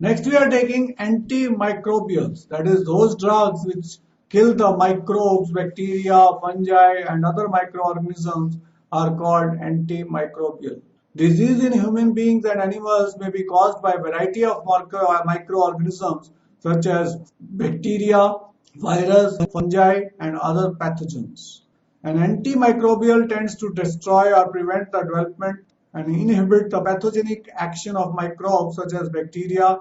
Next, we are taking antimicrobials, that is, those drugs which kill the microbes, bacteria, fungi, and other microorganisms are called antimicrobial. Disease in human beings and animals may be caused by a variety of microorganisms such as bacteria, virus, fungi, and other pathogens. An antimicrobial tends to destroy or prevent the development and inhibit the pathogenic action of microbes such as bacteria.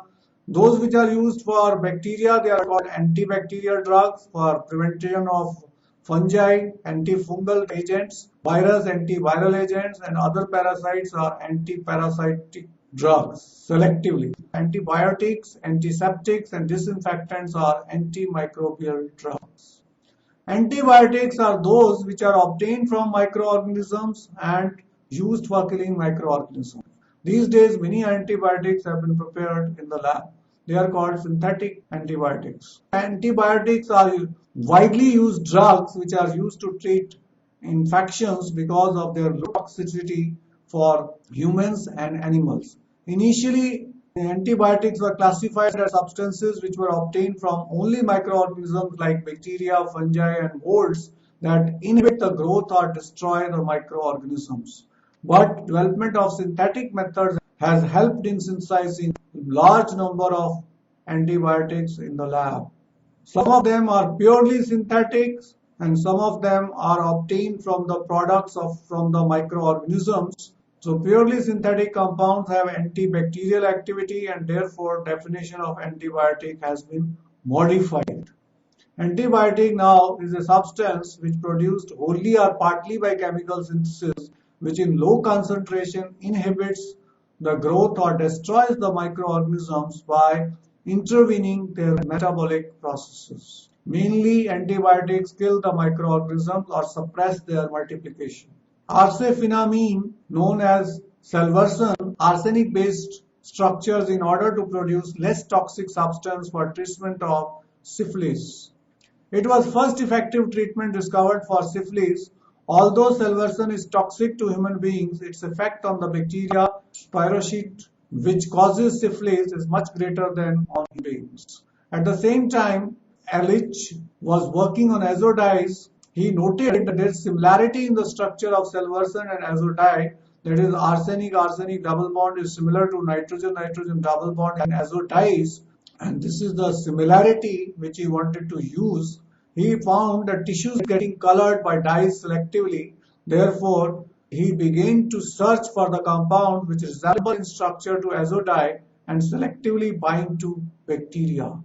Those which are used for bacteria, they are called antibacterial drugs. For prevention of fungi, antifungal agents, virus, antiviral agents, and other parasites are antiparasitic drugs selectively. Antibiotics, antiseptics, and disinfectants are antimicrobial drugs. Antibiotics are those which are obtained from microorganisms and used for killing microorganisms. These days, many antibiotics have been prepared in the lab. They are called synthetic antibiotics. Antibiotics are widely used drugs which are used to treat infections because of their low toxicity for humans and animals. Initially, antibiotics were classified as substances which were obtained from only microorganisms like bacteria, fungi, and molds that inhibit the growth or destroy the microorganisms. But development of synthetic methods has helped in synthesizing large number of antibiotics in the lab. Some of them are purely synthetic and some of them are obtained from the products from the microorganisms. So purely synthetic compounds have antibacterial activity and therefore definition of antibiotic has been modified. Antibiotic now is a substance which produced wholly or partly by chemical synthesis which in low concentration inhibits the growth or destroys the microorganisms by intervening their metabolic processes. Mainly antibiotics kill the microorganisms or suppress their multiplication. Arsenophenamine, known as salvarsan, arsenic-based structures in order to produce less toxic substance for treatment of syphilis. It was first effective treatment discovered for syphilis. Although salvarsan is toxic to human beings, its effect on the bacteria spirochete, which causes syphilis, is much greater than on human beings. At the same time, Ehrlich was working on azodis. He noted that there is similarity in the structure of salvarsan and azodide. That is, arsenic double bond is similar to nitrogen double bond in azodides, and this is the similarity which he wanted to use. He found that tissues getting colored by dyes selectively. Therefore, he began to search for the compound which resemble in structure to azodide and selectively bind to bacteria.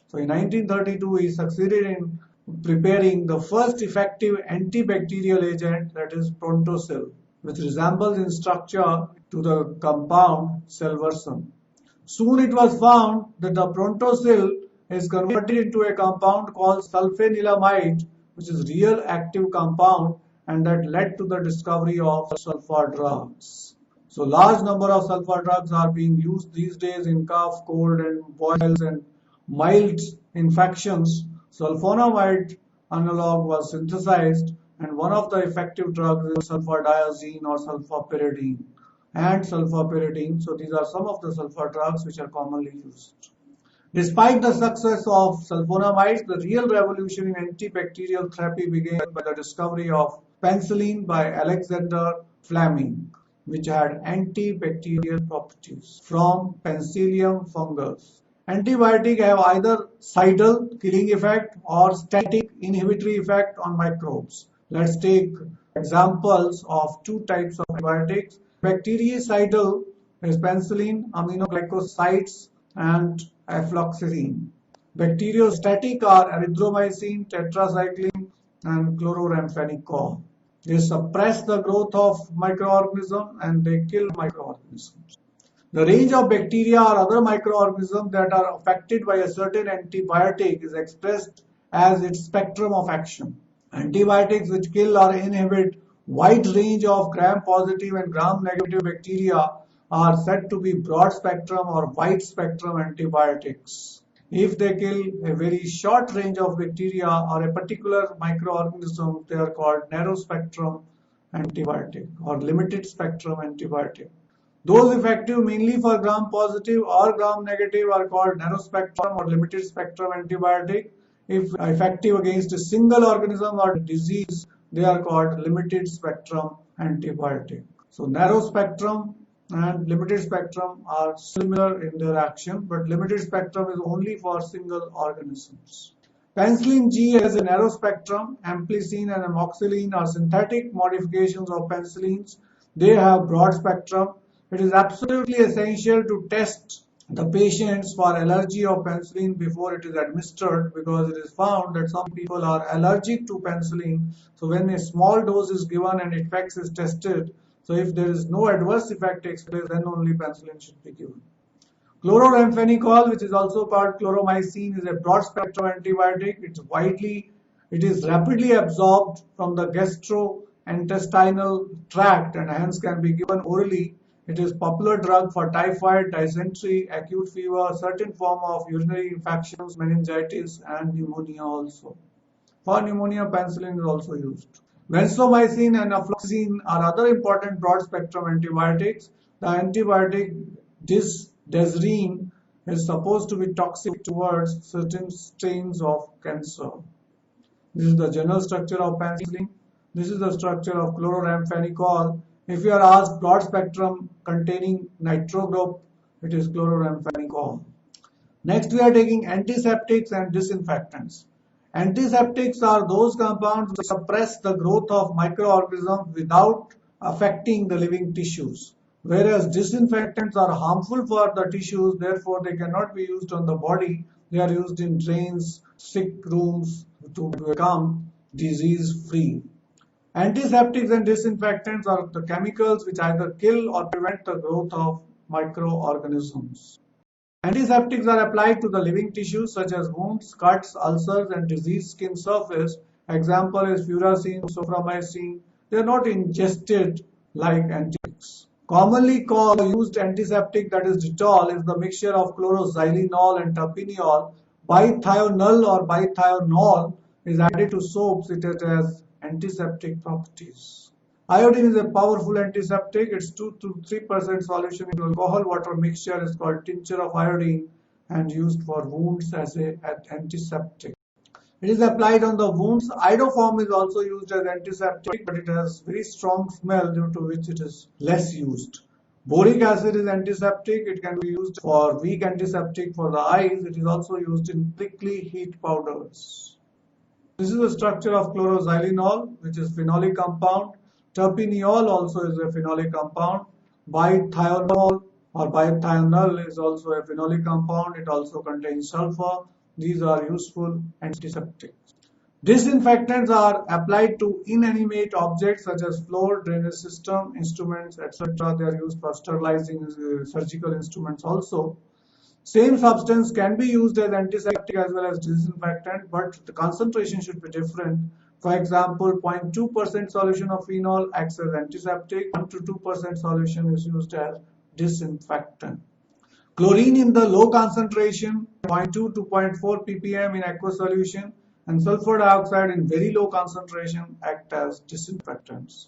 So in 1932, he succeeded in preparing the first effective antibacterial agent, that is Prontosil, which resembles in structure to the compound salvarsan. Soon it was found that the Prontosil is converted into a compound called sulfanilamide, which is real active compound, and that led to the discovery of sulfur drugs. So large number of sulfur drugs are being used these days in cough, cold, and boils and mild infections. Sulfonamide analog was synthesized, and one of the effective drugs is sulfadiazine or sulfapyridine and sulfapyridine. So these are some of the sulfur drugs which are commonly used. Despite the success of sulfonamides, the real revolution in antibacterial therapy began by the discovery of penicillin by Alexander Fleming, which had antibacterial properties from Penicillium fungus. Antibiotics have either cidal killing effect or static inhibitory effect on microbes. Let's take examples of two types of antibiotics. Bactericidal is penicillin, aminoglycosides, and afloxacin. Bacteriostatic are erythromycin, tetracycline, and chlorramphenicol. They suppress the growth of microorganisms and they kill microorganisms. The range of bacteria or other microorganisms that are affected by a certain antibiotic is expressed as its spectrum of action. Antibiotics which kill or inhibit wide range of gram-positive and gram-negative bacteria are said to be broad spectrum or wide spectrum antibiotics. If they kill a very short range of bacteria or a particular microorganism, they are called narrow spectrum antibiotic or limited spectrum antibiotic. Those effective mainly for gram-positive or gram-negative are called narrow-spectrum or limited-spectrum antibiotic. If effective against a single organism or disease, they are called limited-spectrum antibiotic. So narrow-spectrum and limited-spectrum are similar in their action, but limited-spectrum is only for single organisms. Penicillin G has a narrow spectrum. Ampicillin and amoxicillin are synthetic modifications of penicillins. They have broad spectrum. It is absolutely essential to test the patients for allergy of penicillin before it is administered, because it is found that some people are allergic to penicillin. So when a small dose is given and effects is tested, so if there is no adverse effect takes place, then only penicillin should be given. Chloramphenicol, which is also called chloromycin, is a broad-spectrum antibiotic. It is rapidly absorbed from the gastrointestinal tract and hence can be given orally. It is popular drug for typhoid, dysentery, acute fever, certain form of urinary infections, meningitis, and pneumonia also. For pneumonia, penicillin is also used. Vancomycin and afloxacin are other important broad-spectrum antibiotics. The antibiotic desirine is supposed to be toxic towards certain strains of cancer. This is the general structure of penicillin. This is the structure of chloramphenicol. If you are asked broad spectrum containing nitro group, it is chloramphenicol. Next, we are taking antiseptics and disinfectants. Antiseptics are those compounds which suppress the growth of microorganisms without affecting the living tissues. Whereas disinfectants are harmful for the tissues, therefore they cannot be used on the body. They are used in drains, sick rooms to become disease free. Antiseptics and disinfectants are the chemicals which either kill or prevent the growth of microorganisms. Antiseptics are applied to the living tissues such as wounds, cuts, ulcers, and diseased skin surface. Example is furacin, soframycin. They are not ingested like antiseptics. Commonly used antiseptic, that is Dettol, is the mixture of chloroxylenol and terpineol. Bithionol or bithionol is added to soaps. It has antiseptic properties. Iodine is a powerful antiseptic. Its 2 to 3% solution in alcohol water mixture is called tincture of iodine and used for wounds as an antiseptic. It is applied on the wounds. Iodoform is also used as antiseptic, but it has very strong smell, due to which it is less used. Boric acid is antiseptic. It can be used for weak antiseptic for the eyes. It is also used in prickly heat powders. This is the structure of chloroxylenol, which is phenolic compound. Terpineol also is a phenolic compound. Bithionol or bithionol is also a phenolic compound. It also contains sulfur. These are useful antiseptics. Disinfectants are applied to inanimate objects such as floor, drainage system, instruments, etc. They are used for sterilizing surgical instruments also. Same substance can be used as antiseptic as well as disinfectant, but the concentration should be different. For example, 0.2% solution of phenol acts as antiseptic, 1 to 2% solution is used as disinfectant. Chlorine in the low concentration, 0.2 to 0.4 ppm in aqueous solution, and sulfur dioxide in very low concentration act as disinfectants.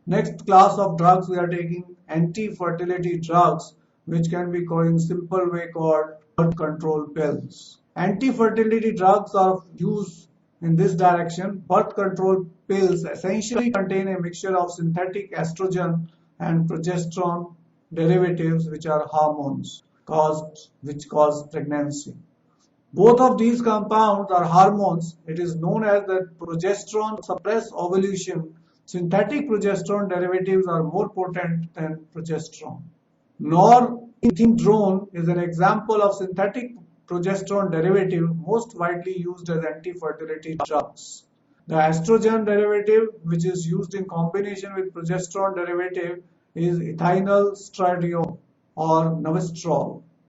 Next class of drugs we are taking anti-fertility drugs, which can be called in simple way called birth control pills. Anti-fertility drugs are used in this direction. Birth control pills essentially contain a mixture of synthetic estrogen and progesterone derivatives, which are hormones which cause pregnancy. Both of these compounds are hormones. It is known as that progesterone suppress ovulation. Synthetic progesterone derivatives are more potent than progesterone. Norethindrone is an example of synthetic progesterone derivative most widely used as anti-fertility drugs. The estrogen derivative, which is used in combination with progesterone derivative, is ethinyl estradiol or novestrol.